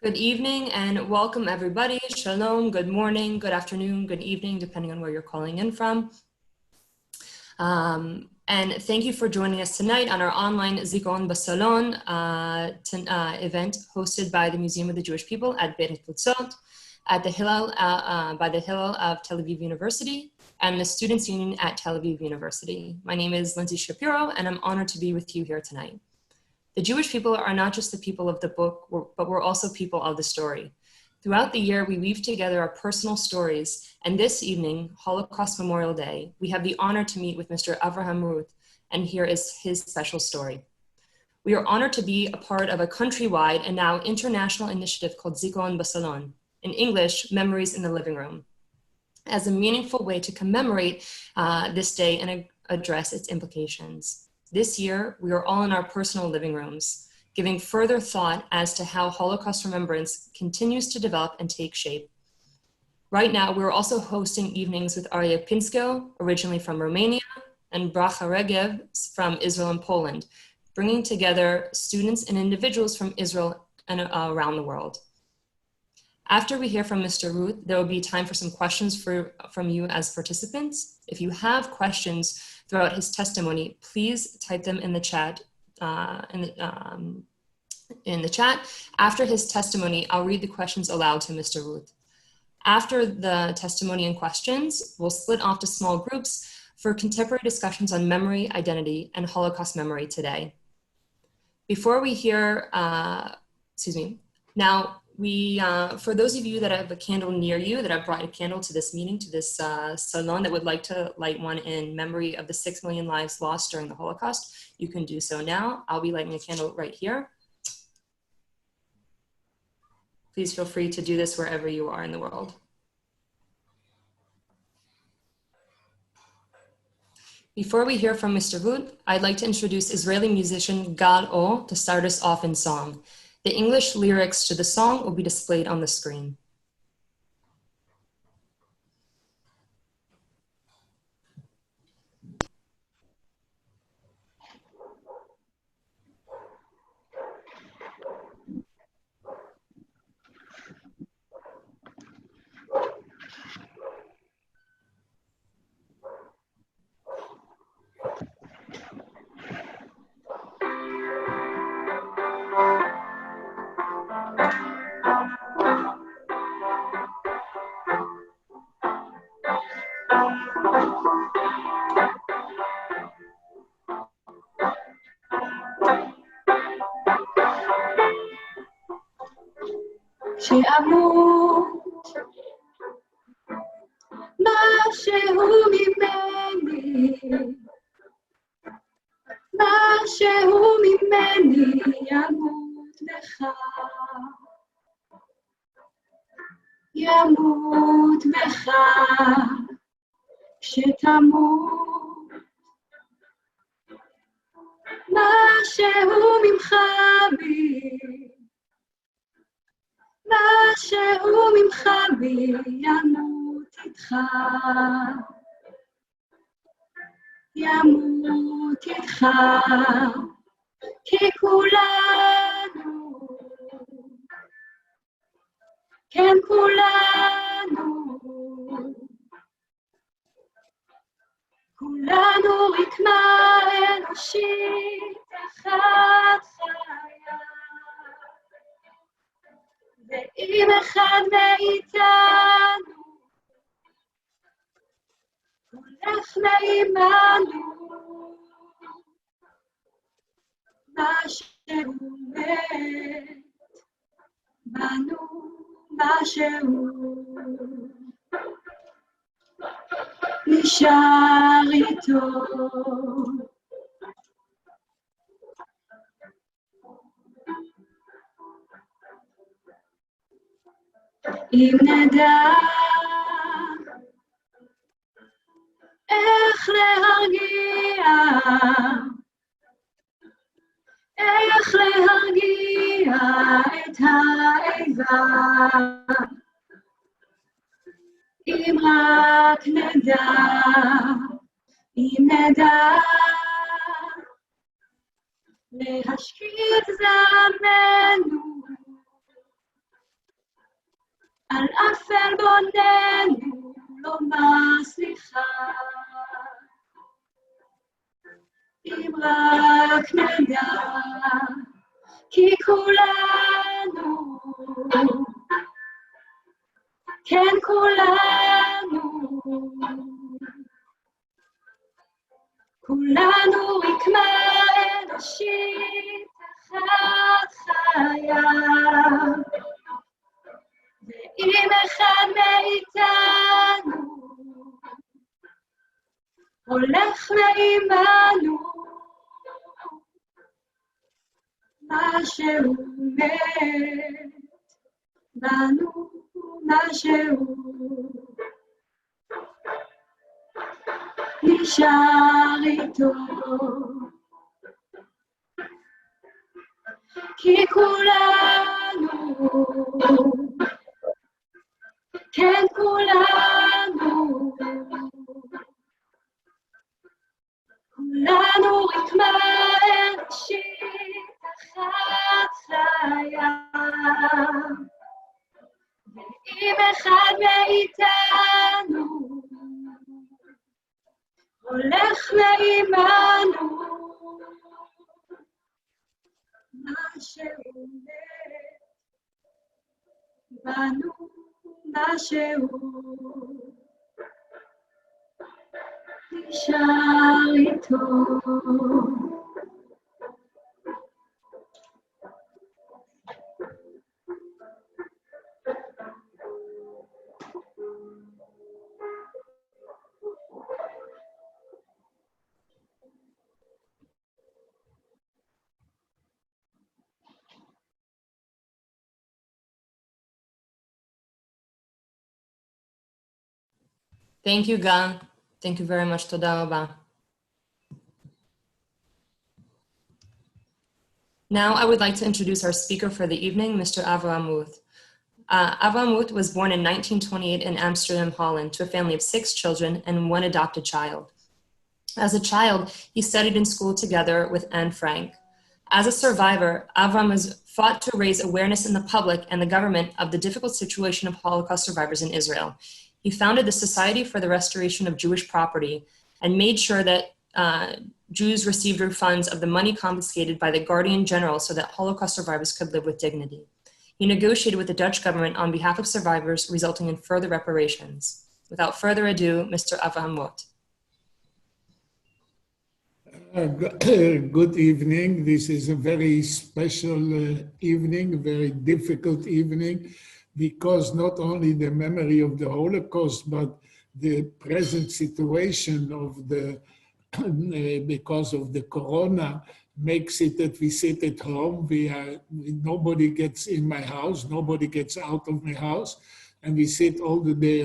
Good evening and welcome everybody. Shalom, good morning, good afternoon, good evening, depending on where you're calling in from. And thank you for joining us tonight on our online Zikaron BaSalon event hosted by the Museum of the Jewish People at Beit Atfutsoth, at the Hillel, by the Hillel of Tel Aviv University and the Students Union at Tel Aviv University. My name is Lindsay Shapiro and I'm honored to be with you here tonight. The Jewish people are not just the people of the book, but we're also people of the story. Throughout the year, we weave together our personal stories, and this evening, Holocaust Memorial Day, we have the honor to meet with Mr. Avraham Roet, and here is his special story. We are honored to be a part of a countrywide and now international initiative called Zikaron BaSalon, in English, Memories in the Living Room, as a meaningful way to commemorate this day and address its implications. This year, we are all in our personal living rooms, giving further thought as to how Holocaust remembrance continues to develop and take shape. Right now, we're also hosting evenings with Arya Pinsko, originally from Romania, and Bracha Regev from Israel and Poland, bringing together students and individuals from Israel and around the world. After we hear from Mr. Roet, there will be time for some questions from you as participants. If you have questions throughout his testimony, please type them in the chat. In the chat. After his testimony, I'll read the questions aloud to Mr. Roet. After the testimony and questions, we'll split off to small groups for contemporary discussions on memory, identity, and Holocaust memory today. Before we hear, now, for those of you that have a candle near you, that have brought a candle to this meeting, to this salon, that would like to light one in memory of the 6 million lives lost during the Holocaust, you can do so now. I'll be lighting a candle right here. Please feel free to do this wherever you are in the world. Before we hear from Mr. Roet, I'd like to introduce Israeli musician Gal O to start us off in song. The English lyrics to the song will be displayed on the screen. שאמות משהו ממני, משהו ממני ימות בך, ימות בך, כשתמות משהו ממך בי, משהו ממך בי ימות איתך, ימות איתך, כי כולנו, כן כולנו, כולנו רקמה אנושית אחת חיה. ואם אחד מאיתנו הולך מעימנו, משהו מת בנו, משהו נשאר איתו. אם נדע איך להרגיע, איך להרגיע את האיבה, אם רק נדע, אם נדע להשקיט זעמנו, על אף עלבוננו לומר סליחה. אם רק נדע, כי כולנו, כן כולנו, כולנו רקמה אנושית אחת חיה, ואם אחד מאיתנו הולך לעימנו, משהו מת בנו, משהו נשאר איתו, כי כולנו, כן כולנו, כולנו רקמה אנושית אחת חיה, ואם אחד מאיתנו הולך לעימנו, משהו מת בנו, משהו נשאר איתו. Thank you, Gal. Thank you very much. תודה רבה. Now I would like to introduce our speaker for the evening, Mr. Avraham Roet. Avraham Roet was born in 1928 in Amsterdam, Holland, to a family of 6 children and 1 adopted child. As a child, he studied in school together with Anne Frank. As a survivor, Avraham has fought to raise awareness in the public and the government of the difficult situation of Holocaust survivors in Israel. He founded the Society for the Restoration of Jewish Property and made sure that Jews received refunds of the money confiscated by the Guardian General so that Holocaust survivors could live with dignity. He negotiated with the Dutch government on behalf of survivors, resulting in further reparations. Without further ado, Mr. Avraham Roet. Good evening. This is a very special evening, very difficult evening, because not only the memory of the Holocaust, but the present situation of the, because of the corona, makes it that we sit at home. Nobody gets in my house, nobody gets out of my house, and we sit all the day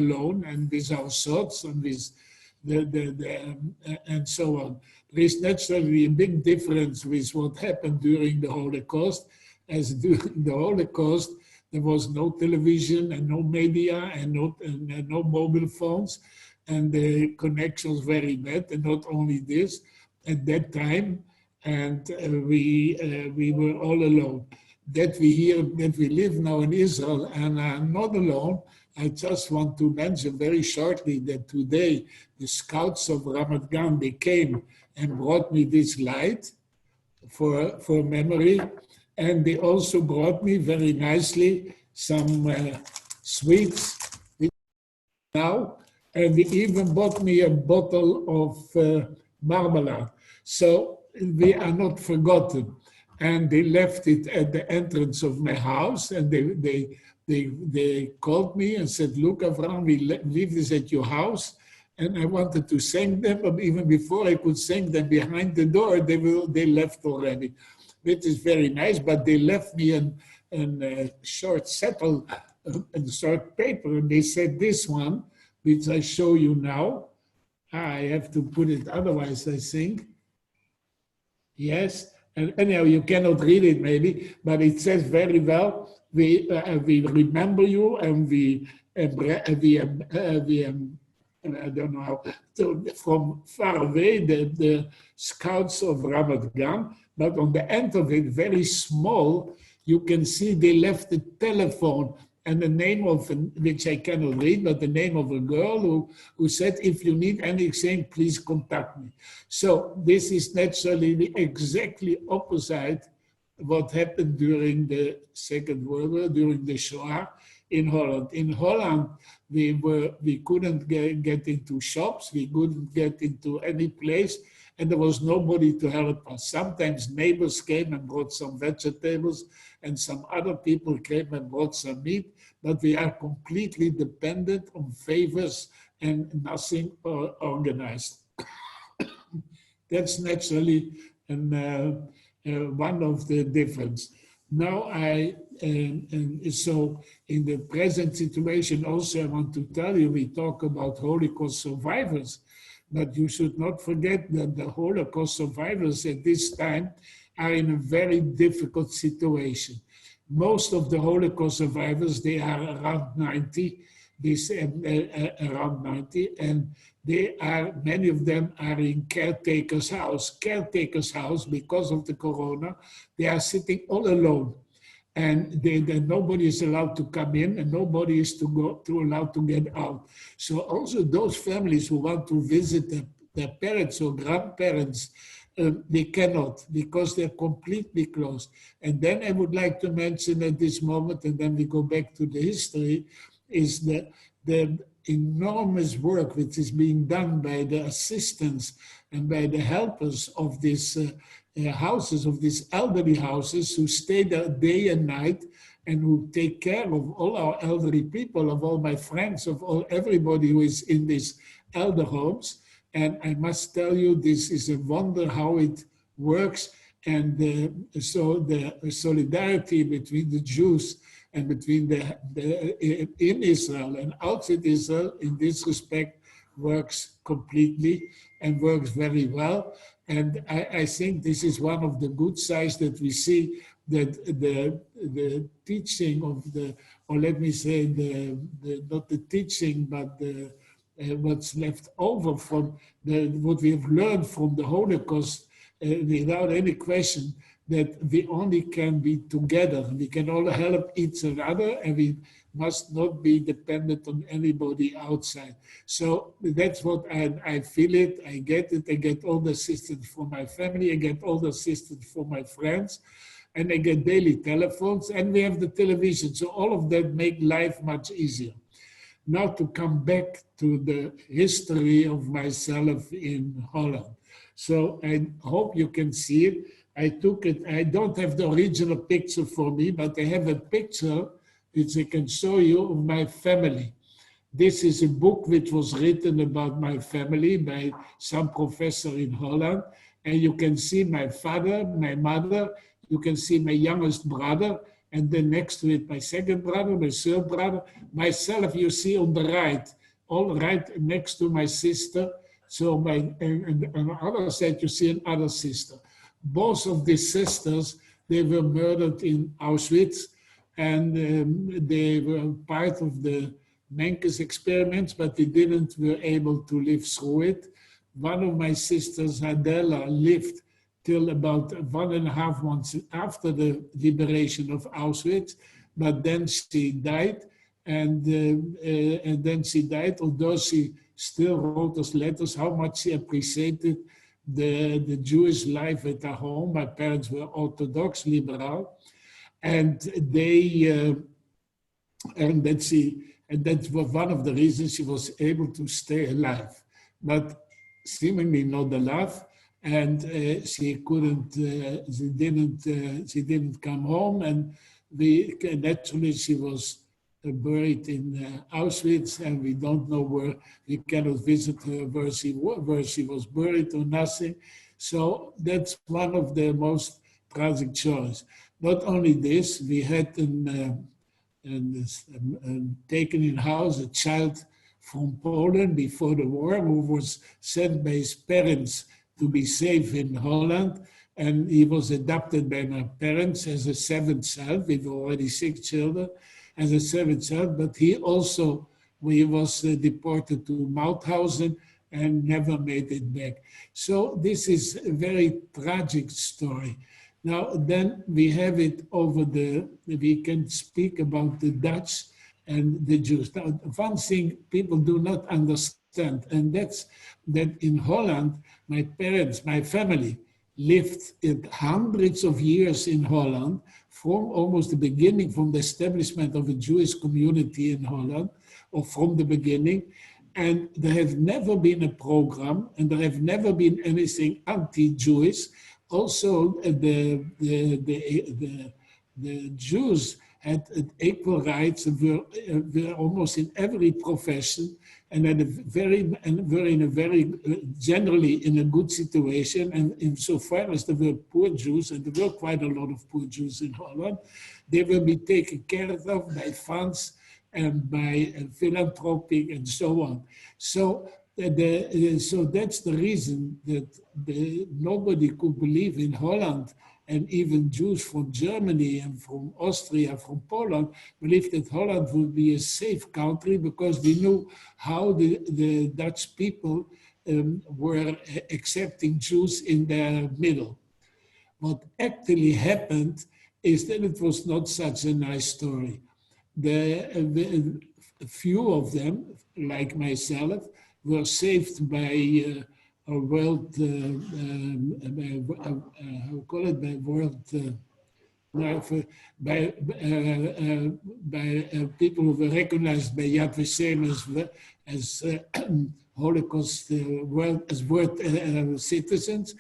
alone and with our thoughts and with and so on. There is naturally a big difference with what happened during the Holocaust, as during the Holocaust, there was no television and no media and no mobile phones, and the connection was very bad. And not only this, at that time, and we were all alone. That we live now in Israel and are not alone. I just want to mention very shortly that today the scouts of Ramat Gan, they came and brought me this light for memory. And they also brought me very nicely some sweets now, and they even bought me a bottle of marmalade. So we are not forgotten. And they left it at the entrance of my house, and they called me and said, "Look, Avraham, we leave this at your house." And I wanted to thank them, but even before I could thank them behind the door, they left already. It is very nice, but they left me a short settle, a short paper, and they said this one, which I show you now. I have to put it otherwise, I think. Yes, and anyhow, you cannot read it maybe, but it says very well, we remember you, and I don't know how, from far away, the scouts of Ramat Gan. But on the end of it, very small, you can see they left the telephone and the name of, which I cannot read, but the name of a girl who said, if you need anything, please contact me. So this is naturally exactly opposite what happened during the Second World War, during the Shoah in Holland. In Holland, we couldn't get into shops, we couldn't get into any place, and there was nobody to help us. Sometimes neighbors came and brought some vegetables, and some other people came and brought some meat, but we are completely dependent on favors and nothing organized. That's naturally one of the difference. Now so in the present situation also I want to tell you, we talk about Holocaust survivors, but you should not forget that the Holocaust survivors at this time are in a very difficult situation. Most of the Holocaust survivors, they are around 90, around 90, and many of them are in caretaker's house. Caretaker's house, because of the corona, they are sitting all alone. And nobody is allowed to come in and nobody is allowed to get out. So also those families who want to visit their parents or grandparents, they cannot because they're completely closed. And then I would like to mention at this moment, and then we go back to the history, is the enormous work which is being done by the assistants and by the helpers of these houses, of these elderly houses, who stay there day and night and who take care of all our elderly people, of all my friends, of everybody who is in these elder homes. And I must tell you, this is a wonder how it works. And so the solidarity between the Jews and between in Israel and outside Israel in this respect works completely and works very well. And I think this is one of the good sides that we see, that the teaching of or let me say, not the teaching, but what's left over from what we have learned from the Holocaust, without any question, that we only can be together. We can all help each other, and we must not be dependent on anybody outside. So that's what I feel it, I get all the assistance for my family, I get all the assistance for my friends, and I get daily telephones, and we have the television. So all of that make life much easier. Now to come back to the history of myself in Holland. So I hope you can see it. I took it, I don't have the original picture for me, but I have a picture which I can show you of my family. This is a book which was written about my family by some professor in Holland. And you can see my father, my mother, you can see my youngest brother, and then next to it, my second brother, my third brother, myself, you see on the right, all right next to my sister. So and on the other side, you see another sister. Both of these sisters, they were murdered in Auschwitz, and they were part of the Menkes experiments, but they were able to live through it. One of my sisters, Adela, lived till about 1.5 months after the liberation of Auschwitz, but then she died, and then she died, although she still wrote us letters how much she appreciated the Jewish life at her home. My parents were Orthodox, liberal, and that was one of the reasons she was able to stay alive, but seemingly not alive, and she didn't come home, and naturally she was buried in Auschwitz, and we don't know where, we cannot visit her where she was buried or nothing. So that's one of the most tragic stories. Not only this, we had taken in house a child from Poland before the war, who was sent by his parents to be safe in Holland, and he was adopted by my parents as a 7th child. We were already 6 children. As a 7th child, but he was deported to Mauthausen and never made it back. So this is a very tragic story. Now, then we have it we can speak about the Dutch, and the Jews. Now, one thing people do not understand, and that's that in Holland, my parents, my family, lived hundreds of years in Holland, from almost the beginning, from the establishment of a Jewish community in Holland, or from the beginning. And there have never been a program, and there have never been anything anti-Jewish. Also, the Jews had equal rights and were almost in every profession, and were in a very generally in a good situation. And insofar as there were poor Jews, and there were quite a lot of poor Jews in Holland, they will be taken care of by funds and by philanthropic and so on. So that's the reason that nobody could believe in Holland, and even Jews from Germany and from Austria, from Poland, believed that Holland would be a safe country because they knew how the Dutch people were accepting Jews in their middle. What actually happened is that it was not such a nice story. A few of them, like myself, were saved by people who were recognized by Yad Vashem as Holocaust world citizens,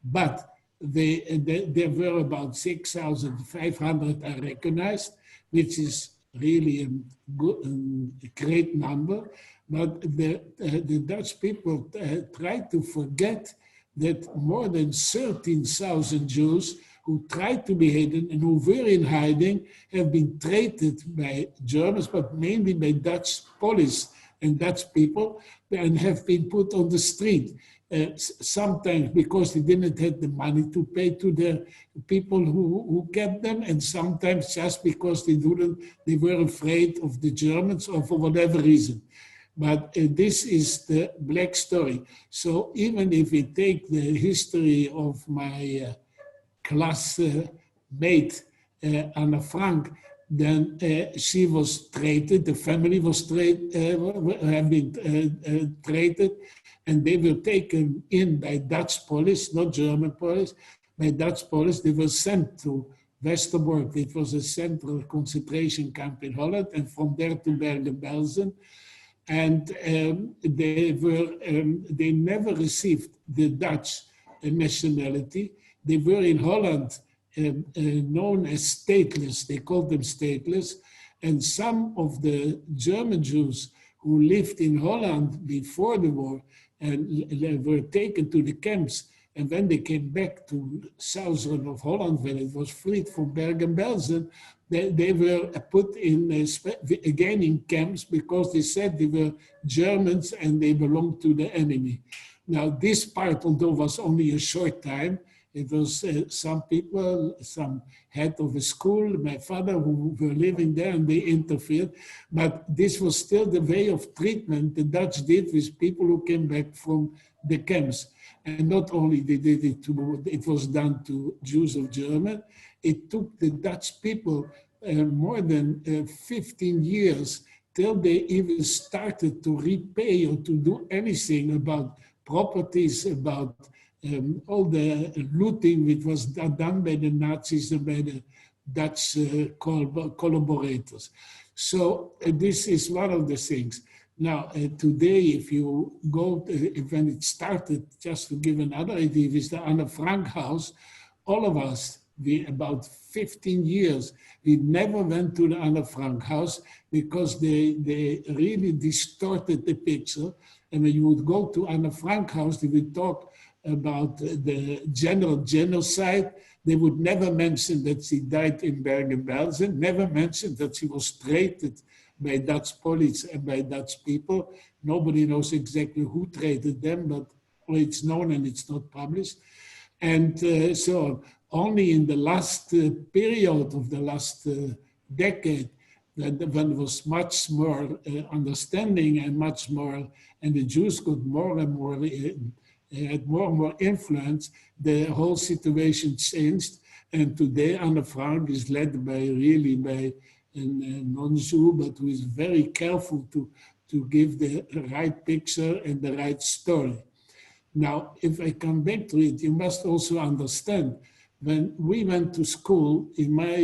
but there were about 6,500 are recognized, which is really a great number. But the Dutch people tried to forget that more than 13,000 Jews who tried to be hidden and who were in hiding have been treated by Germans, but mainly by Dutch police and Dutch people, and have been put on the street. Sometimes because they didn't have the money to pay to the people who kept them, and sometimes just because they were afraid of the Germans or for whatever reason. But this is the black story. So even if we take the history of my classmate, Anna Frank, then she was traded, the family was have been traded, and they were taken in by Dutch police, not German police, by Dutch police. They were sent to Westerbork. It was a central concentration camp in Holland, and from there to Bergen-Belsen. And they never received the Dutch nationality. They were in Holland known as stateless. They called them stateless. And some of the German Jews who lived in Holland before the war and were taken to the camps. And when they came back to southern of Holland, when it was freed from Bergen-Belsen, they were put in, again in camps because they said they were Germans and they belonged to the enemy. Now this part, although was only a short time, it was some people, some head of a school, my father, who were living there, and they interfered. But this was still the way of treatment the Dutch did with people who came back from the camps. And not only they did it was done to Jews of German, it took the Dutch people more than 15 years till they even started to repay or to do anything about properties, about all the looting which was done by the Nazis and by the Dutch collaborators. So this is one of the things. Now, today, if you go, when it started, just to give another idea, with the Anne Frank house, all of us, about 15 years, we never went to the Anne Frank house because they really distorted the picture. And when you would go to Anne Frank house, they would talk about the general genocide. They would never mention that she died in Bergen-Belsen, never mention that she was traded by Dutch police and by Dutch people. Nobody knows exactly who traded them, but it's known and it's not published. And so only in the last period of the last decade, when there was much more understanding and much more, and the Jews got more and more, had more and more influence, the whole situation changed. And today Anne Frank is led by non-Jew, but who is very careful to give the right picture and the right story. Now, if I come back to it, you must also understand, when we went to school in my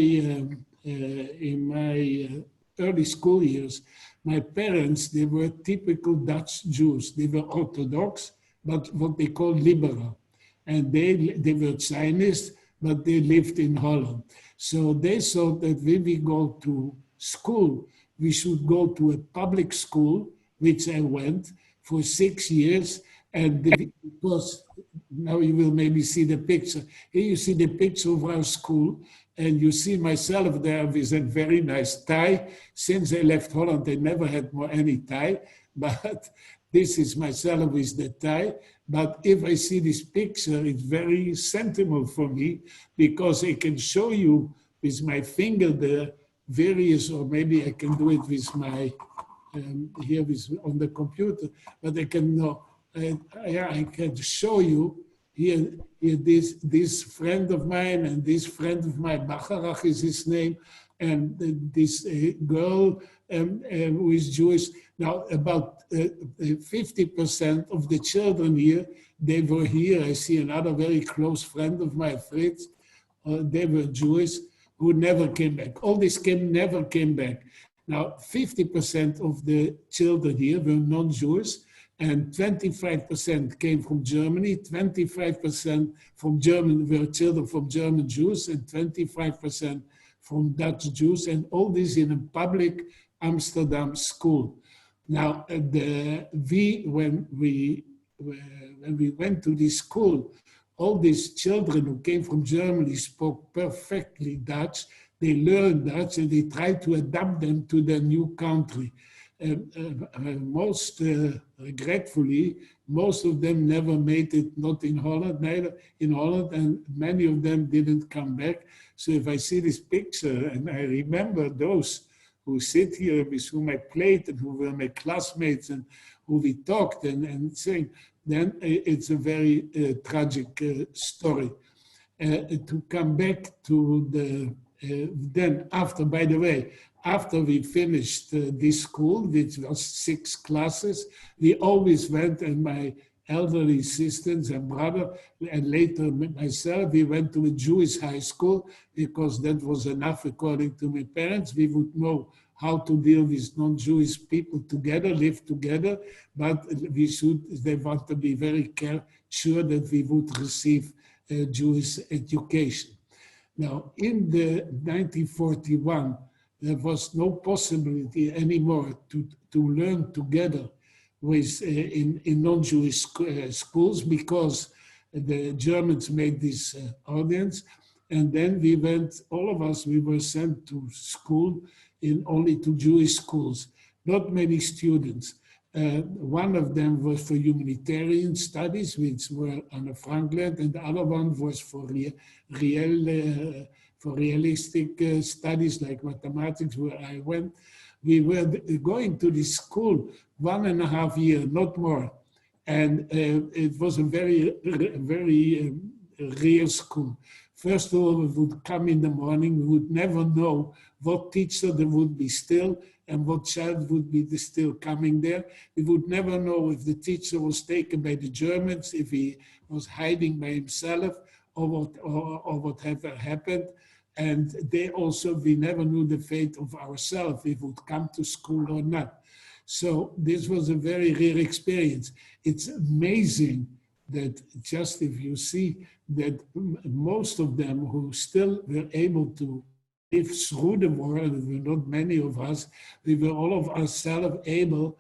early school years, my parents, they were typical Dutch Jews. They were Orthodox, but what they call liberal. And they were Zionists, but they lived in Holland. So they thought that when we go to school, we should go to a public school, which I went for 6 years. And because now you will maybe see the picture. Here you see the picture of our school, and you see myself there with a very nice tie. Since I left Holland, I never had more any tie, but this is myself with the tie. But if I see this picture, it's very sentimental for me, because I can show you with my finger the various, or maybe I can do it with my, here on the computer, but I can I can show you here this friend of mine and this friend of mine, Bacharach is his name, and this girl who is Jewish. Now, about 50% of the children here, they were here. I see another very close friend of mine, Fritz. They were Jewish who never came back. All these never came back. Now, 50% of the children here were non-Jewish, and 25% came from Germany, 25% from German were children from German Jews, and 25% from Dutch Jews, and all this in a public Amsterdam school. Now, when we went to this school, all these children who came from Germany spoke perfectly Dutch. They learned Dutch, and they tried to adapt them to their new country. Most regretfully, most of them never made it, not in Holland, neither in Holland, and many of them didn't come back. So if I see this picture, and I remember those who sit here with whom I played and who were my classmates and who we talked and sing, then it's a very tragic story. To come back to the, then after, by the way, after we finished this school, which was 6 classes, we always went, and my elderly sisters and brother, and later myself, we went to a Jewish high school, because that was enough according to my parents. We would know how to deal with non-Jewish people together, live together, but they want to be very sure that we would receive Jewish education. Now, in the 1941, there was no possibility anymore to learn together with in non-Jewish schools, because the Germans made this audience, and then we went, all of us, we were sent to school only to Jewish schools, not many students. One of them was for humanitarian studies, which were Anne Frankland, and the other one was for realistic studies like mathematics, where I went. We were going to this school 1.5 years, not more. And it was a very real school. First of all, we would come in the morning, we would never know what teacher there would be still and what child would be still coming there. We would never know if the teacher was taken by the Germans, if he was hiding by himself, or whatever happened. And we never knew the fate of ourselves, if we would come to school or not. So this was a very rare experience. It's amazing that just if you see that most of them who still were able to live through the war, and there were not many of us, we were all of ourselves able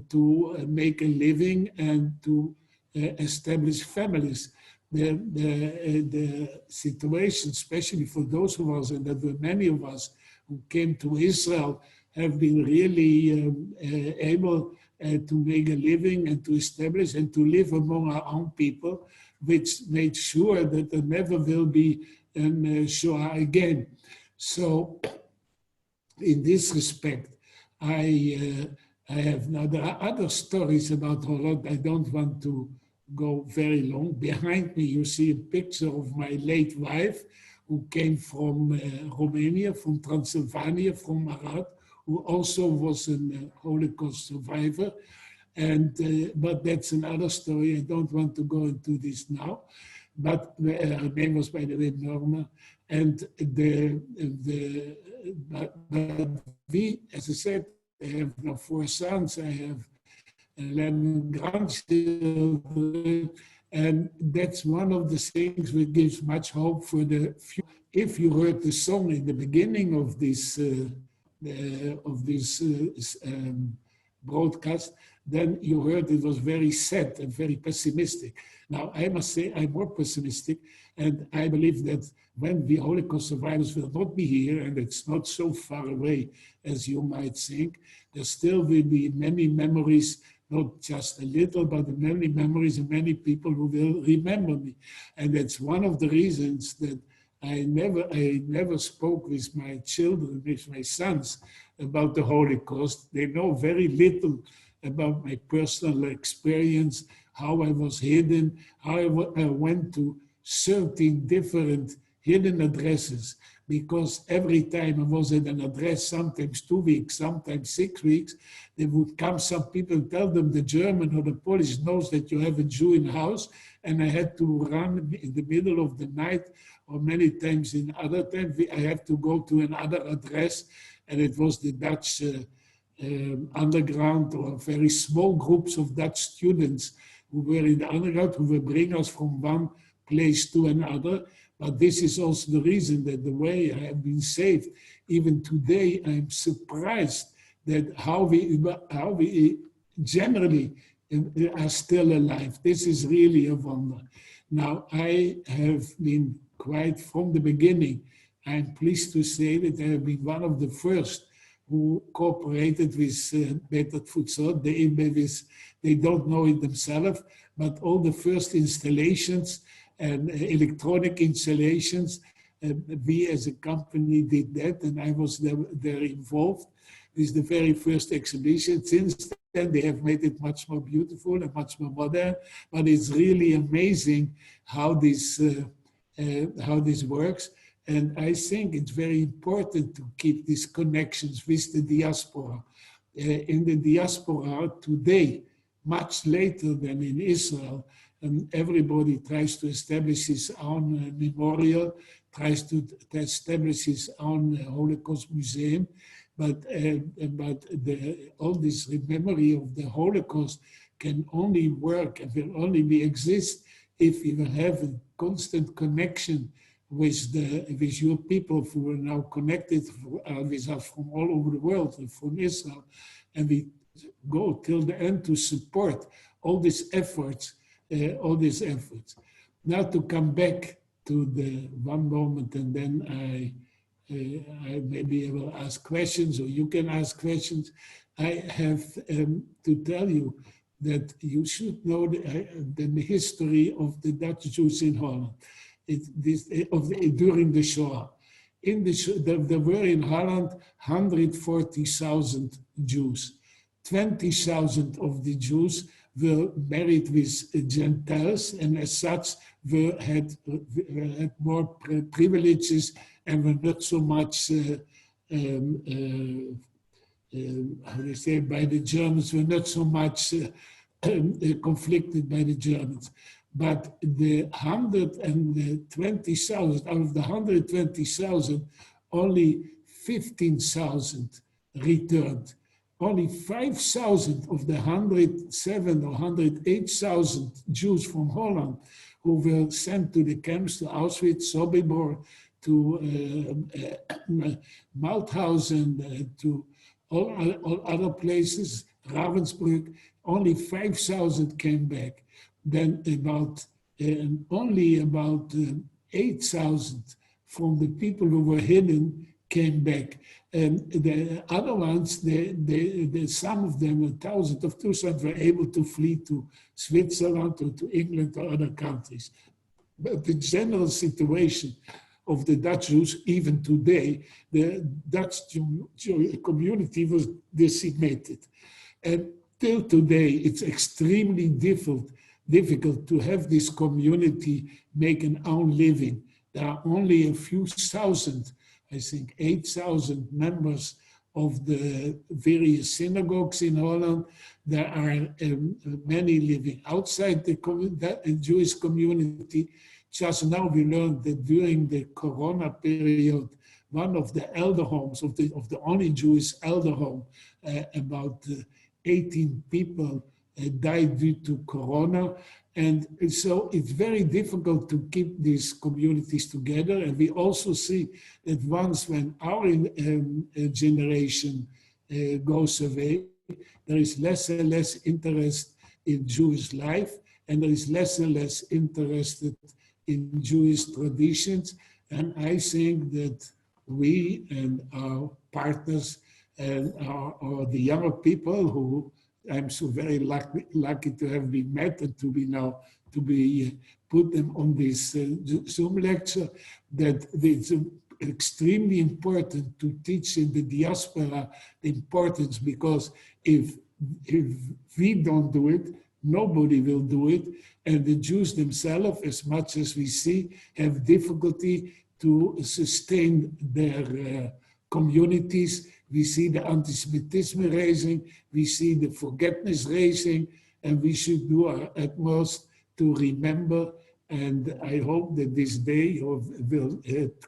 to make a living and to establish families. The situation, especially for those of us, and there were many of us who came to Israel, have been really able to make a living and to establish and to live among our own people, which made sure that there never will be a Shoah again. So in this respect, I have, now there are other stories about Holland. I don't want to go very long. Behind me, you see a picture of my late wife, who came from Romania, from Transylvania, from Arad, who also was a Holocaust survivor. And, but that's another story. I don't want to go into this now. But her name was, by the way, Norma. And but we, as I said, I have now 4 sons. I have 11 grandchildren. And that's one of the things that gives much hope for the future. If you heard the song in the beginning of this broadcast, then you heard it was very sad and very pessimistic. Now, I must say I'm more pessimistic, and I believe that when the Holocaust survivors will not be here, and it's not so far away as you might think, there still will be many memories, not just a little, but many memories and many people who will remember me. And that's one of the reasons that I never spoke with my children, with my sons, about the Holocaust. They know very little about my personal experience, how I was hidden, how I went to 13 different hidden addresses, because every time I was at an address, sometimes 2 weeks, sometimes 6 weeks, there would come some people and tell them the German or the Polish knows that you have a Jew in the house, and I had to run in the middle of the night, or many times in other times, I have to go to another address, and it was the Dutch underground, or very small groups of Dutch students who were in the underground, who will bring us from one place to another. But this is also the reason that the way I have been saved, even today, I'm surprised that how we generally are still alive. This is really a wonder. Now, I have been quite from the beginning, I'm pleased to say that I have been one of the first who cooperated with התפוצות, they don't know it themselves, but all the first installations and electronic installations, we as a company did that, and I was there involved with the very first exhibition. Since then, they have made it much more beautiful and much more modern, but it's really amazing how this works. And I think it's very important to keep these connections with the diaspora. In the diaspora today, much later than in Israel, everybody tries to establish his own memorial, tries to establish his own Holocaust museum, but all this memory of the Holocaust can only work and will only exist if you have a constant connection with your people who are now connected with us from all over the world and from Israel, and we go till the end to support all these efforts. Now to come back to the one moment, and then I maybe will ask questions, or you can ask questions. I have to tell you that you should know the history of the Dutch Jews in Holland. During the Shoah. There were in Holland 140,000 Jews. 20,000 of the Jews were married with Gentiles, and as such had more privileges and were not so much, how do you say, by the Germans, were not so much conflicted by the Germans. But the 120,000, out of the 120,000, only 15,000 returned. Only 5,000 of the 107 or 108,000 Jews from Holland who were sent to the camps, to Auschwitz, Sobibor, to Mauthausen, to all other places, Ravensbrück, only 5,000 came back. Then only about 8,000 from the people who were hidden came back. And the other ones, some of them, 1,000 of 2,000, were able to flee to Switzerland or to England or other countries. But the general situation of the Dutch Jews, even today, the Dutch community was decimated. And till today, it's extremely difficult to have this community make an own living. there are only a few thousand, I think 8,000 members of the various synagogues in Holland. There are many living outside the Jewish community. Just now we learned that during the Corona period, one of the elder homes, of the only Jewish elder home, about 18 people died due to Corona. And so it's very difficult to keep these communities together. And we also see that once when our generation goes away, there is less and less interest in Jewish life, and there is less and less interest in Jewish traditions. And I think that we and our partners and the younger people who I'm so very lucky to have been met and to be put them on this Zoom lecture, that it's extremely important to teach in the diaspora the importance, because if we don't do it, nobody will do it. And the Jews themselves, as much as we see, have difficulty to sustain their communities. We see the anti-Semitism rising, we see the forgetfulness rising, and we should do our utmost to remember. And I hope that this day will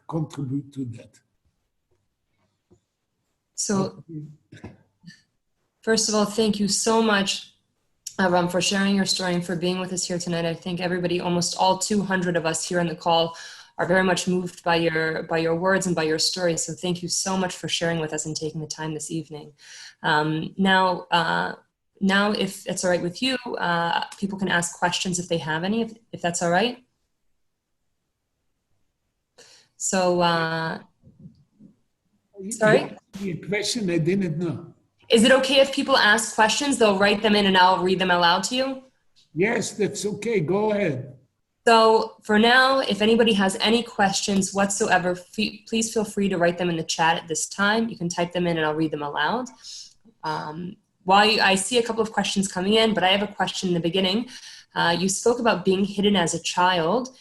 contribute to that. So, first of all, thank you so much, Avraham, for sharing your story and for being with us here tonight. I think everybody, almost all 200 of us here on the call, are very much moved by your words and by your story. So thank you so much for sharing with us and taking the time this evening. Now, if it's all right with you, people can ask questions if they have any, if that's all right. So, sorry? The question I didn't know. Is it okay if people ask questions? They'll write them in and I'll read them aloud to you? Yes, that's okay. Go ahead. So for now, if anybody has any questions whatsoever, please feel free to write them in the chat at this time. You can type them in and I'll read them aloud. While I see a couple of questions coming in, but I have a question in the beginning. You spoke about being hidden as a child.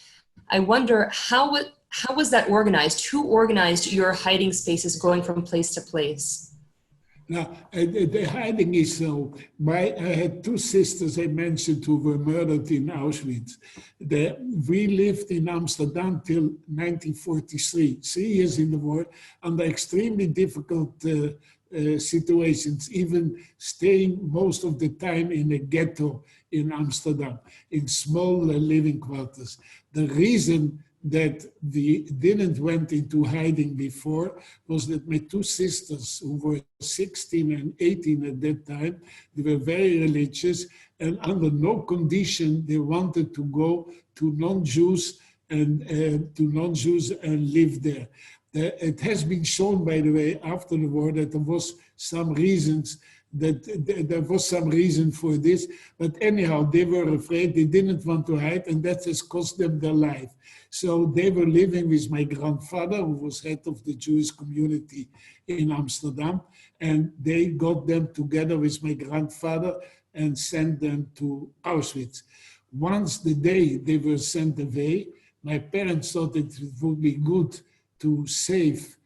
I wonder, how was that organized? Who organized your hiding spaces going from place to place? Now, the hiding is so, I had two sisters I mentioned who were murdered in Auschwitz. We lived in Amsterdam till 1943, 3 years in the war, under extremely difficult situations, even staying most of the time in a ghetto in Amsterdam, in small living quarters. The reason that we didn't went into hiding before was that my two sisters, who were 16 and 18 at that time, they were very religious, and under no condition they wanted to go to non-Jews and live there. It has been shown, by the way, after the war, that there was some reasons for this, but anyhow, they were afraid, they didn't want to hide, and that has cost them their life. So they were living with my grandfather, who was head of the Jewish community in Amsterdam, and they got them together with my grandfather and sent them to Auschwitz. Once the day they were sent away, my parents thought that it would be good to save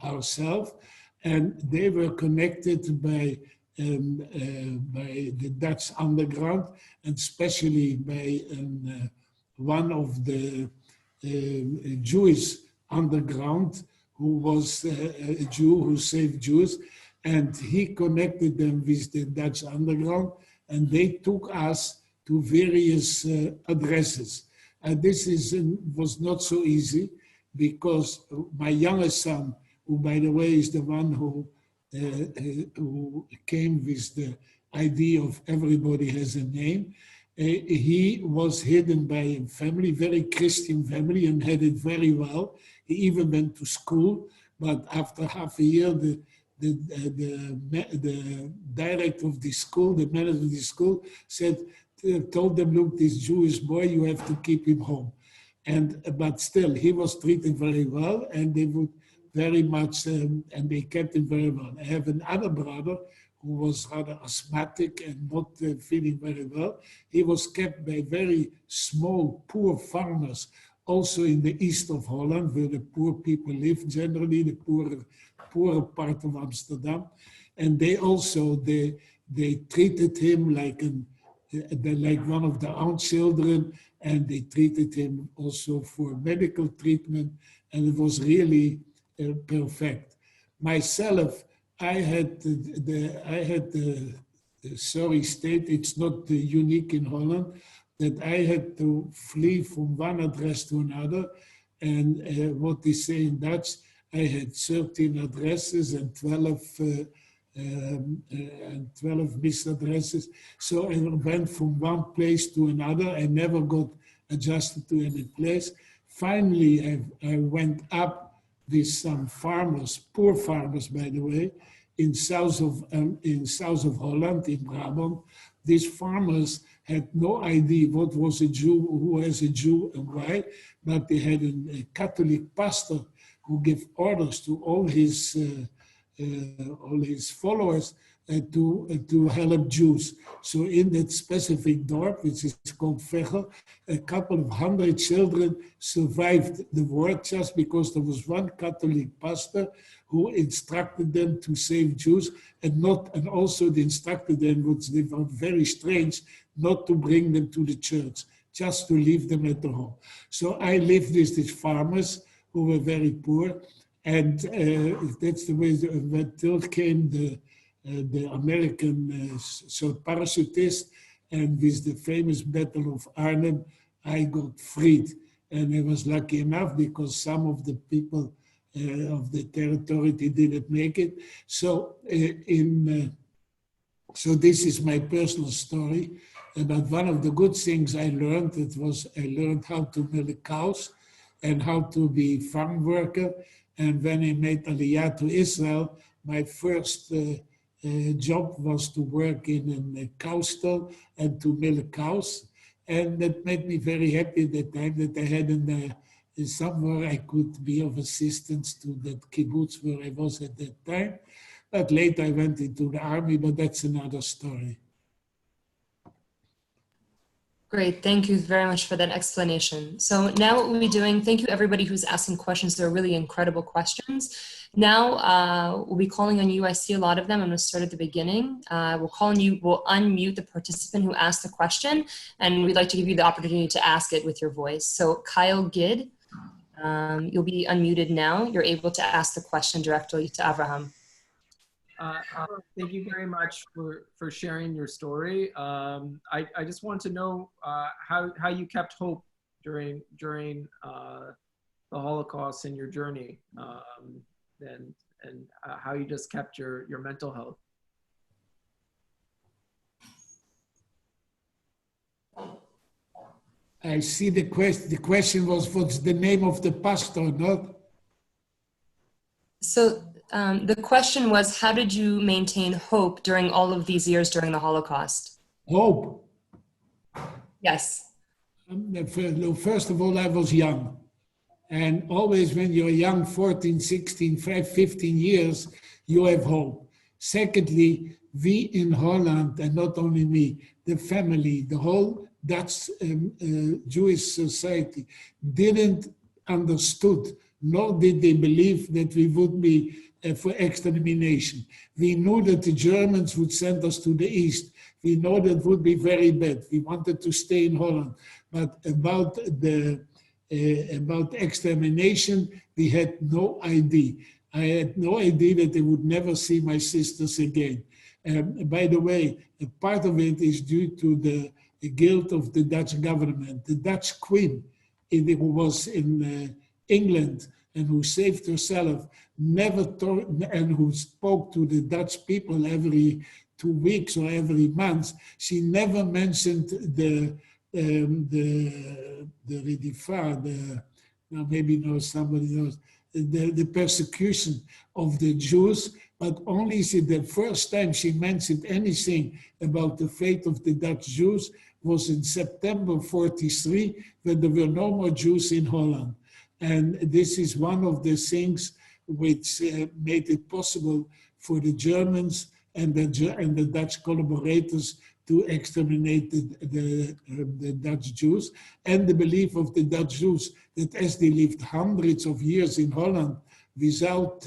ourselves, and they were connected by the Dutch underground, and especially by one of the Jewish underground, who was a Jew who saved Jews, and he connected them with the Dutch underground, and they took us to various addresses. And this was not so easy, because my youngest son, who by the way is the one who came with the idea of everybody has a name, he was hidden by a family, very Christian family, and had it very well. He even went to school, but after half a year, the director of the school, the manager of the school, told them, look, this Jewish boy, you have to keep him home. But still, he was treated very well, and they would very much, and they kept him very well. I have another brother who was rather asthmatic and not feeling very well. He was kept by very small, poor farmers, also in the east of Holland, where the poor people live, generally the poorer part of Amsterdam. And they also, they treated him like one of their own children, and they treated him also for medical treatment, and it was really perfect. Myself, I had the sorry state, it's not unique in Holland, that I had to flee from one address to another, and what they say in Dutch, I had 13 addresses and 12 misaddresses. So I went from one place to another. I never got adjusted to any place. Finally, I went up with some farmers, poor farmers, by the way, in south of Holland, in Brabant. These farmers had no idea what was a Jew, who was a Jew and why, but they had a Catholic pastor who gave orders to all his followers to help Jews. So in that specific dorp, which is called Veghel, a couple of 100 children survived the war just because there was one Catholic pastor who instructed them to save Jews, and also they instructed them, which they found very strange, not to bring them to the church, just to leave them at the home. So I lived with these farmers who were very poor, and that's the way until came the American parachutist, and with the famous Battle of Arnhem, I got freed. And I was lucky enough because some of the people of the territory didn't make it. So so this is my personal story. But one of the good things I learned, I learned how to milk cows and how to be farm worker. And when I made Aliyah to Israel, my first job was to work in a cow stall and to milk cows. And that made me very happy at the time that I had somewhere I could be of assistance to that kibbutz where I was at that time. But later I went into the army, but that's another story. Great, thank you very much for that explanation. So now what we'll be doing, thank you everybody who's asking questions. They're really incredible questions. Now we'll be calling on you. I see a lot of them. I'm going to start at the beginning. We'll call on you, we'll unmute the participant who asked the question, and we'd like to give you the opportunity to ask it with your voice. So Kyle Gid, you'll be unmuted now. You're able to ask the question directly to Avraham. Thank you very much for sharing your story. I just want to know how you kept hope during the Holocaust and your journey, and how you just kept your mental health. I see the question. The question was, what's the name of the pastor, not? So the question was, how did you maintain hope during all of these years during the Holocaust? Hope? Yes. First of all, I was young. And always when you're young, 14, 16, 15 years, you have hope. Secondly, we in Holland, and not only me, the family, the whole Dutch Jewish society didn't understood, nor did they believe that we would be for extermination. We knew that the Germans would send us to the east. We know that would be very bad. We wanted to stay in Holland. But about extermination, we had no idea. I had no idea that I would never see my sisters again. By the way, a part of it is due to the guilt of the Dutch government. The Dutch queen, who was in England and who saved herself, never told, and who spoke to the Dutch people every 2 weeks or every month, she never mentioned the Redifa, now maybe somebody knows, the persecution of the Jews, but only the first time she mentioned anything about the fate of the Dutch Jews was in September 43, when there were no more Jews in Holland. And this is one of the things which made it possible for the Germans and the Dutch collaborators to exterminate the Dutch Jews, and the belief of the Dutch Jews that as they lived hundreds of years in Holland without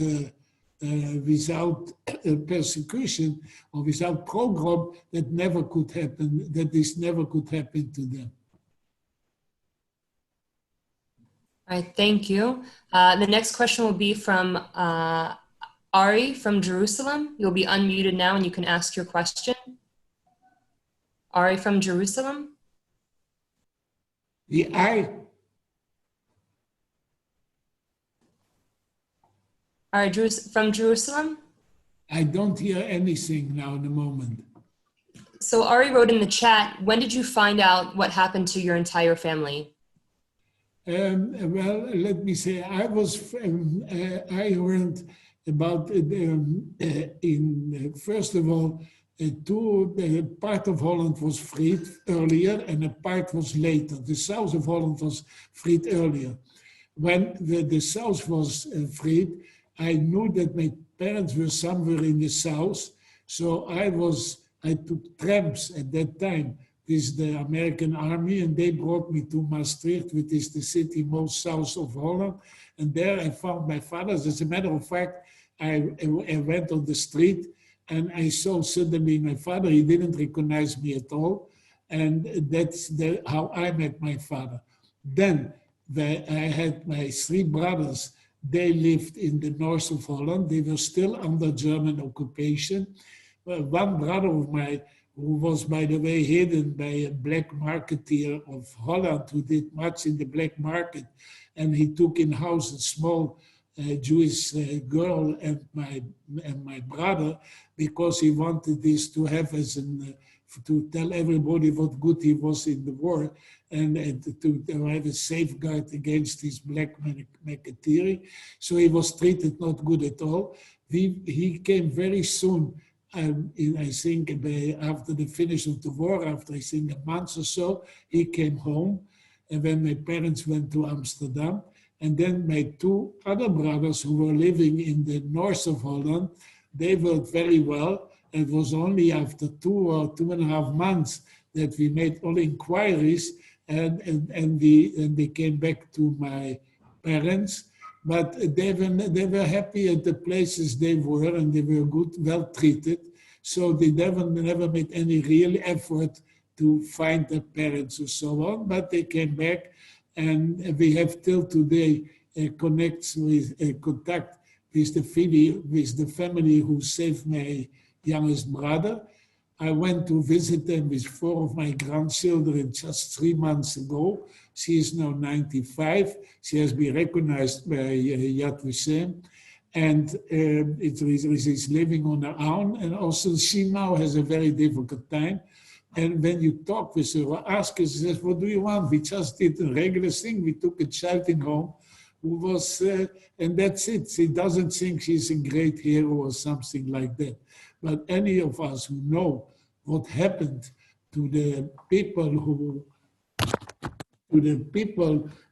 persecution or without pogrom, that never could happen, that this never could happen to them. All right, thank you. The next question will be from Ari from Jerusalem. You'll be unmuted now and you can ask your question. Ari from Jerusalem. Ari from Jerusalem. I don't hear anything now in a moment. So Ari wrote in the chat, when did you find out what happened to your entire family? Well, let me say, I learned about, first of all, part of Holland was freed earlier and a part was later. The south of Holland was freed earlier. When the south was freed, I knew that my parents were somewhere in the south, so I took tramps at that time with the American Army, and they brought me to Maastricht, which is the city most south of Holland, and there I found my father. As a matter of fact, I went on the street and I saw suddenly my father. He didn't recognize me at all, and that's how I met my father. Then I had my three brothers. They lived in the north of Holland. They were still under German occupation. One brother of mine, who was, by the way, hidden by a black marketeer of Holland, who did much in the black market, and he took in house a small Jewish girl and my brother, because he wanted this to have to tell everybody what good he was in the war, and to have a safeguard against this black marketeer. So he was treated not good at all. He came very soon. I think after the finish of the war, after I think a month or so, he came home. And when my parents went to Amsterdam, and then my two other brothers who were living in the north of Holland, they worked very well. It was only after 2 or 2.5 months that we made all inquiries, and they came back to my parents. But they were happy at the places they were, and they were good, well treated. So they never made any real effort to find their parents or so on. But they came back, and we have till today contact with the family who saved my youngest brother. I went to visit them with 4 of my grandchildren just 3 months ago. She is now 95. She has been recognized by Yad Vashem, and is living on her own. And also she now has a very difficult time. And when you talk with her or ask her, she says, what do you want? We just did a regular thing. We took a child in home who was, and that's it. She doesn't think she's a great hero or something like that. But any of us who know what happened to the people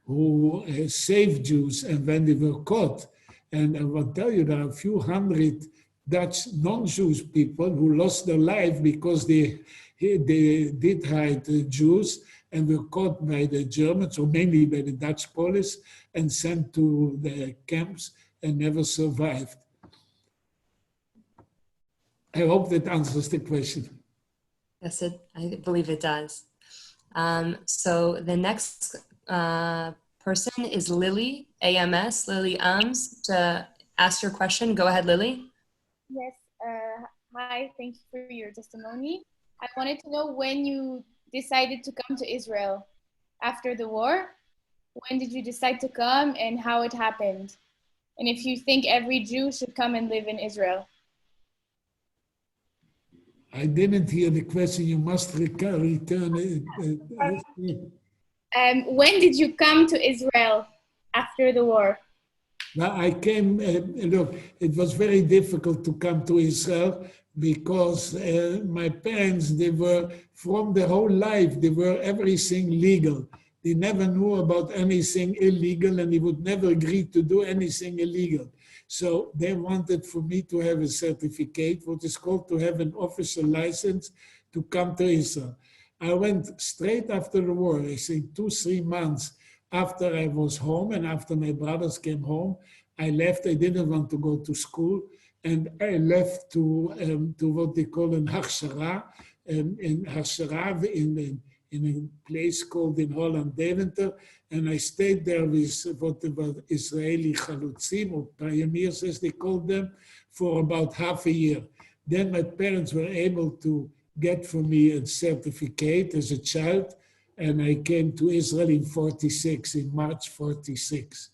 who saved Jews and when they were caught, and I will tell you there are a few hundred Dutch non-Jewish people who lost their life because they did hide the Jews and were caught by the Germans, or mainly by the Dutch police, and sent to the camps and never survived. I hope that answers the question. Yes, I believe it does. So the next person is Lily, AMS, Lily Ams, to ask your question. Go ahead, Lily. Yes, hi, thank you for your testimony. I wanted to know when you decided to come to Israel after the war. When did you decide to come and how it happened? And if you think every Jew should come and live in Israel. I didn't hear the question. You must return it. When did you come to Israel after the war? Well, I came, look, it was very difficult to come to Israel because my parents, they were, from their whole life, they were everything legal. They never knew about anything illegal, and they would never agree to do anything illegal. So they wanted for me to have a certificate, what is called to have an official license to come to Israel. I went straight after the war, I think 2-3 months after I was home and after my brothers came home. I left, I didn't want to go to school, and I left to what they call an Hachshara, in Hachshara, in a place called in Holland, Deventer, and I stayed there with what about Israeli Chalutzim, or pioneers as they called them, for about half a year. Then my parents were able to get for me a certificate as a child, and I came to Israel in 46, in March 46.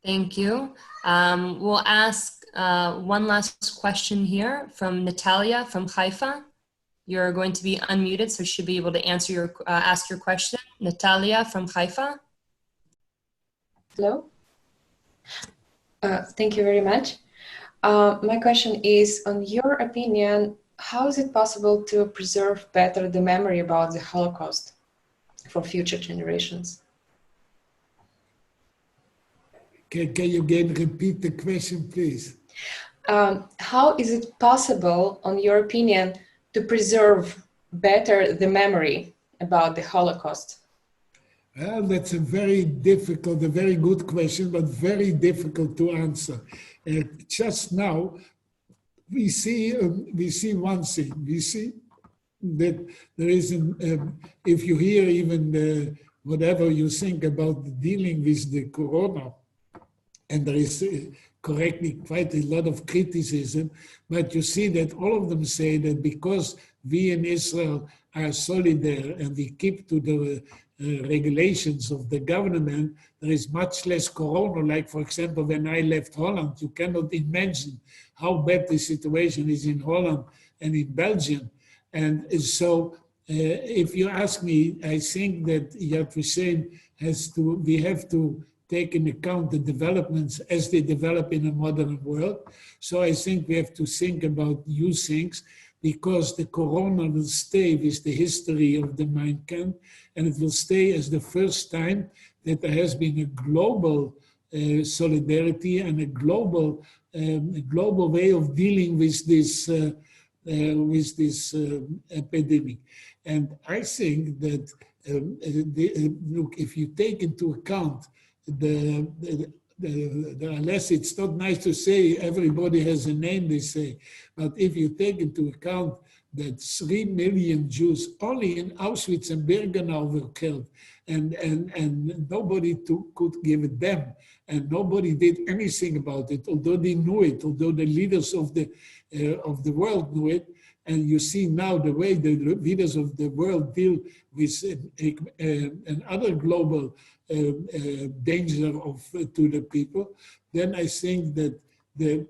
Thank you. We'll ask one last question here from Natalia from Haifa. You're going to be unmuted, so you should be able to answer your ask your question. Natalia from Haifa. Hello. Thank you very much. My question is, on your opinion, how is it possible to preserve better the memory about the Holocaust for future generations? Can you again repeat the question, please? How is it possible, on your opinion, to preserve better the memory about the Holocaust? Well, that's a very difficult, a very good question, but very difficult to answer. Just now, we see one thing. We see that there is, if you hear even whatever you think about dealing with the corona, and there is correctly quite a lot of criticism, but you see that all of them say that because we in Israel are solidary and we keep to the regulations of the government, there is much less corona. Like, for example, when I left Holland, you cannot imagine how bad the situation is in Holland and in Belgium. And so if you ask me, I think that Yad Vashem we have to take into account the developments as they develop in a modern world. So I think we have to think about new things, because the corona will stay with the history of the mankind, and it will stay as the first time that there has been a global solidarity and a global way of dealing with this epidemic. And I think that look, if you take into account unless it's not nice to say everybody has a name, they say, but if you take into account that 3 million Jews only in Auschwitz and Birkenau were killed, and nobody could give it them, and nobody did anything about it, although they knew it, although the leaders of the world knew it. And you see now the way the leaders of the world deal with another global danger to the people, then I think that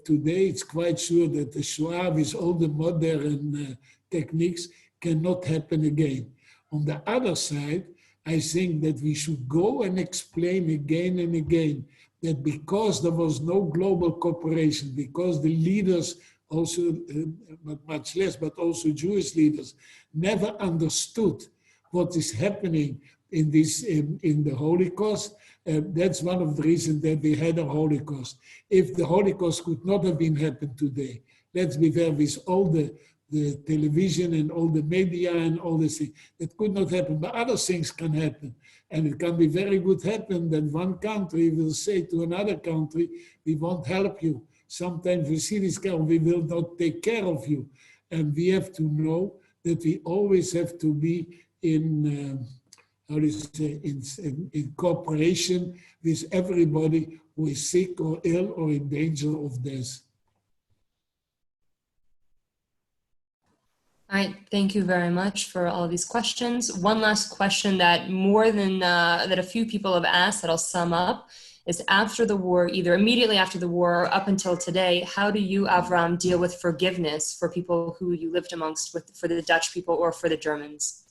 today it's quite sure that the Shoah with all the modern techniques cannot happen again. On the other side, I think that we should go and explain again and again that because there was no global cooperation, because the leaders also, much less, but also Jewish leaders, never understood what is happening in the Holocaust. That's one of the reasons that we had a Holocaust. If the Holocaust could not have been happened today, let's be fair, with all the television and all the media and all the things, that could not happen, but other things can happen. And it can be very good happen that one country will say to another country, we won't help you. Sometimes we see this kind, we will not take care of you. And we have to know that we always have to be in cooperation with everybody who is sick or ill or in danger of death. All right, thank you very much for all of these questions. One last question that more than that a few people have asked that I'll sum up is, after the war, either immediately after the war or up until today, how do you, Avraham, deal with forgiveness for people who you lived amongst, for the Dutch people or for the Germans?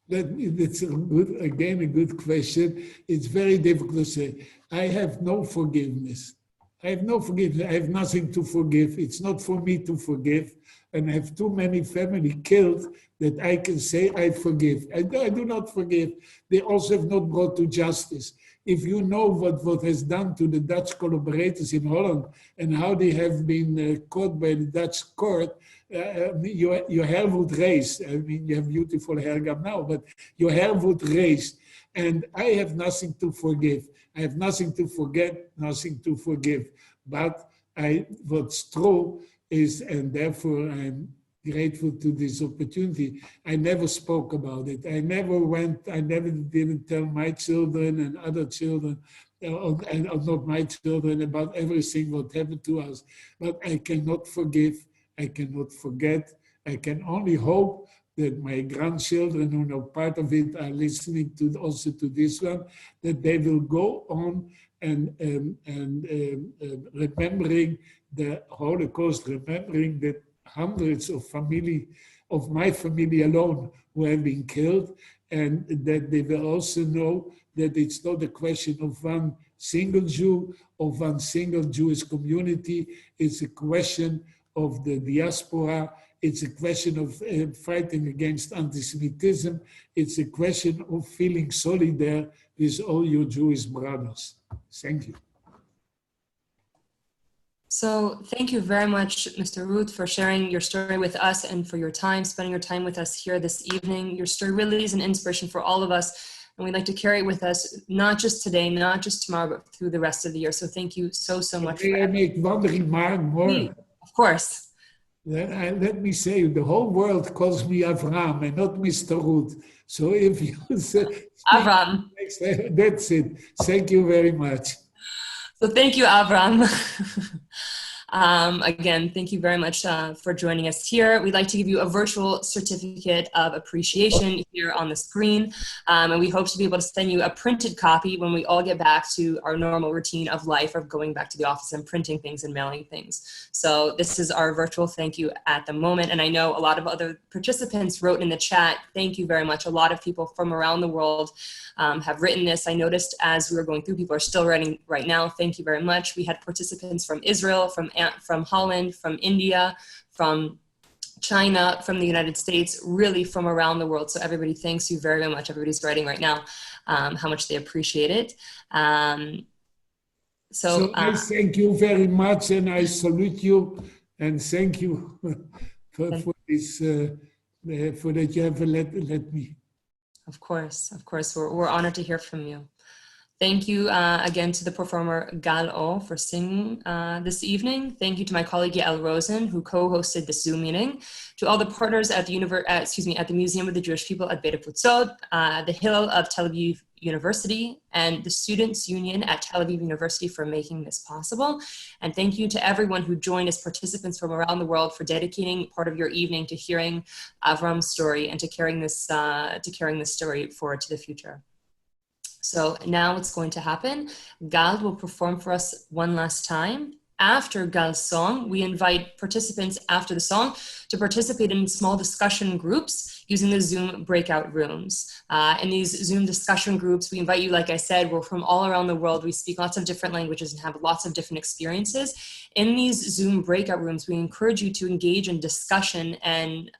That's a good question. It's very difficult to say. I have no forgiveness. I have no forgiveness. I have nothing to forgive. It's not for me to forgive. And I have too many family killed that I can say I forgive. I do not forgive. They also have not brought to justice. if you know what has done to the Dutch collaborators in Holland and how they have been caught by the Dutch court, your hair would raise. I mean, you have beautiful hair now, but your hair would raise. And I have nothing to forgive. I have nothing to forget, nothing to forgive. But what's true is, and therefore I'm grateful to this opportunity, I never spoke about it. I never didn't tell my children and other children, and not my children, about everything what happened to us. But I cannot forgive, I cannot forget. I can only hope that my grandchildren who know part of it are listening to also to this one, that they will go on and remembering the Holocaust, remembering that hundreds of my family alone who have been killed, and that they will also know that it's not a question of one single Jew or one single Jewish community. It's a question of the diaspora. It's a question of fighting against anti-Semitism. It's a question of feeling solidarity with all your Jewish brothers. Thank you. So thank you very much, Mr. Roet, for sharing your story with us and for your time, spending your time with us here this evening. Your story really is an inspiration for all of us, and we'd like to carry it with us, not just today, not just tomorrow, but through the rest of the year. So thank you so much. May I make one remark more? Of course. Let me say, the whole world calls me Avraham and not Mr. Roet. So if you say Avraham, that's it. Thank you very much. So thank you, Avraham. Again, thank you very much for joining us here. We'd like to give you a virtual certificate of appreciation here on the screen. And we hope to be able to send you a printed copy when we all get back to our normal routine of life of going back to the office and printing things and mailing things. So this is our virtual thank you at the moment. And I know a lot of other participants wrote in the chat, thank you very much. A lot of people from around the world have written this. I noticed as we were going through, people are still writing right now. Thank you very much. We had participants from Israel, from Holland, from India, from China, from the United States, really from around the world. So everybody, thanks you very much. Everybody's writing right now how much they appreciate it. So I thank you very much, and I salute you, and thank you for this, for that you have let me. Of course, we're honored to hear from you. Thank you again to the performer Gal O for singing this evening. Thank you to my colleague Yael Rosen, who co-hosted this Zoom meeting. To all the partners at the Museum of the Jewish People at Betefootzot, the Hillel of Tel Aviv University, and the Students' Union at Tel Aviv University for making this possible. And thank you to everyone who joined as participants from around the world for dedicating part of your evening to hearing Avram's story and to carrying this story forward to the future. So now what's going to happen, Gal will perform for us one last time. After Gal's song, we invite participants after the song to participate in small discussion groups using the Zoom breakout rooms. In these Zoom discussion groups, we invite you, like I said, we're from all around the world. We speak lots of different languages and have lots of different experiences. In these Zoom breakout rooms, we encourage you to engage in discussion and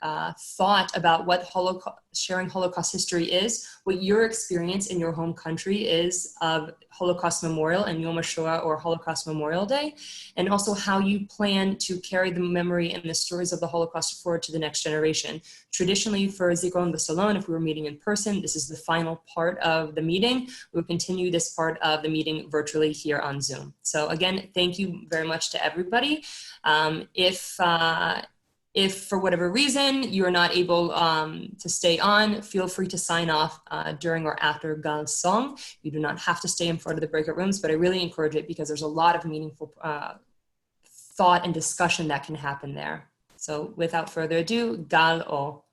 thought about what sharing Holocaust history is, what your experience in your home country is of Holocaust Memorial and Yom HaShoah or Holocaust Memorial Day, and also how you plan to carry the memory and the stories of the Holocaust forward to the next generation. Traditionally for Zikaron BaSalon, if we were meeting in person, this is the final part of the meeting. We'll continue this part of the meeting virtually here on Zoom. So again, thank you very much to everybody. If for whatever reason you're not able to stay on, feel free to sign off during or after Gal's song. You do not have to stay in front of the breakout rooms, but I really encourage it because there's a lot of meaningful thought and discussion that can happen there. So without further ado, Gal O.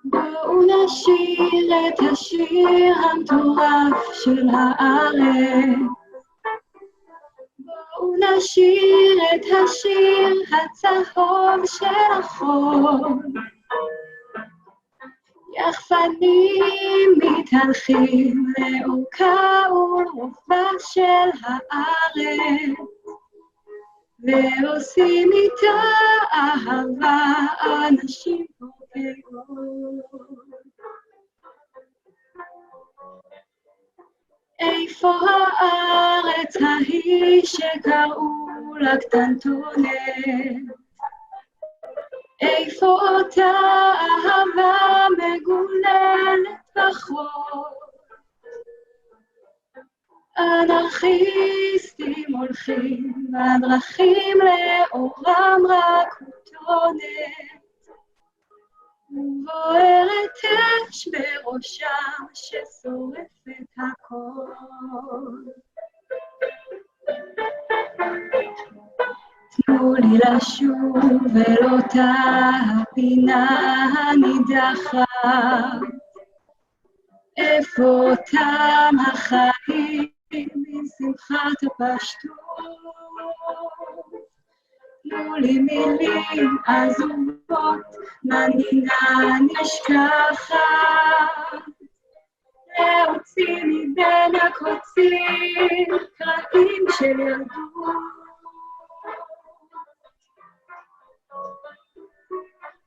בואו נשיר את השיר המטורף של הארץ. בואו נשיר את השיר הצהוב של החול. יחפנים מתהלכים לאורכה ולרוחבה של הארץ, ועושים איתה אהבה אנשים פורקי אור. איפה הארץ ההיא שקראו לה קטנטונת? איפה אותה אהבה מגוללת בחור? אנרכיסטים הולכים בדרכים לאורם רק כותונת, ובוערת אש בראשם ששורפת הכל. תנו לי לשוב אל אותה הפינה הנידחת, איפה אותם החיים משמחת הפשטות. תנו לי מילים עזובות, מנגינה נשכחת, להוציא מבין הקוצים קרעים של ילדות.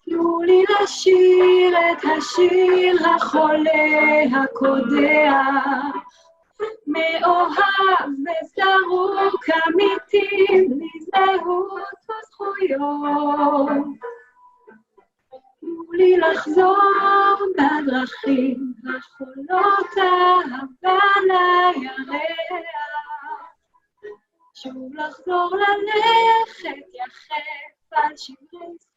תנו לי לשיר את השיר החולה הקודח, מאוהב וזרוק אמיתי, בלי זהות וזכויות. תנו לי לחזור בדרכים החולות אהבה לירח, שוב לחזור ללכת יחף על שברי זכויות.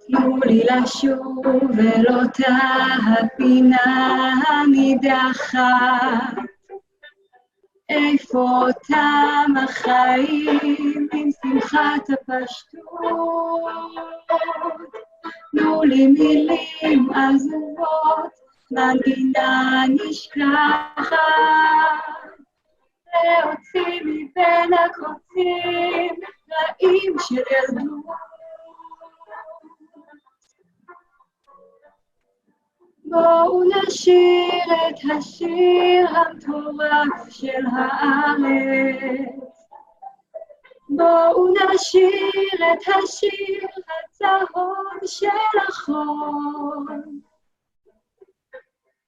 תנו לי לשוב אל אותה הפינה הנידחת, איפה אותם החיים עם שמחת הפשטות. תנו לי מילים עזובות, מנגינה נשכחת, להוציא מבין הקוצים רעים של ילדות. בואו נשיר את השיר המטורף של הארץ, בואו נשיר את השיר הצהוב של החול.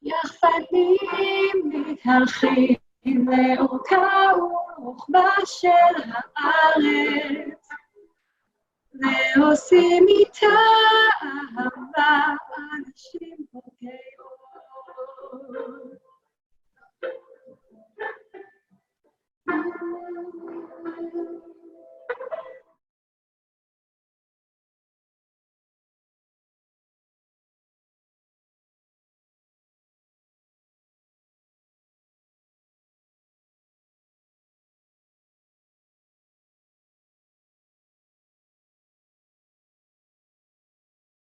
יחפנים מתהלכים לאורכה ולרוחבה של הארץ, ועושים איתה אהבה אנשים פורקי אור.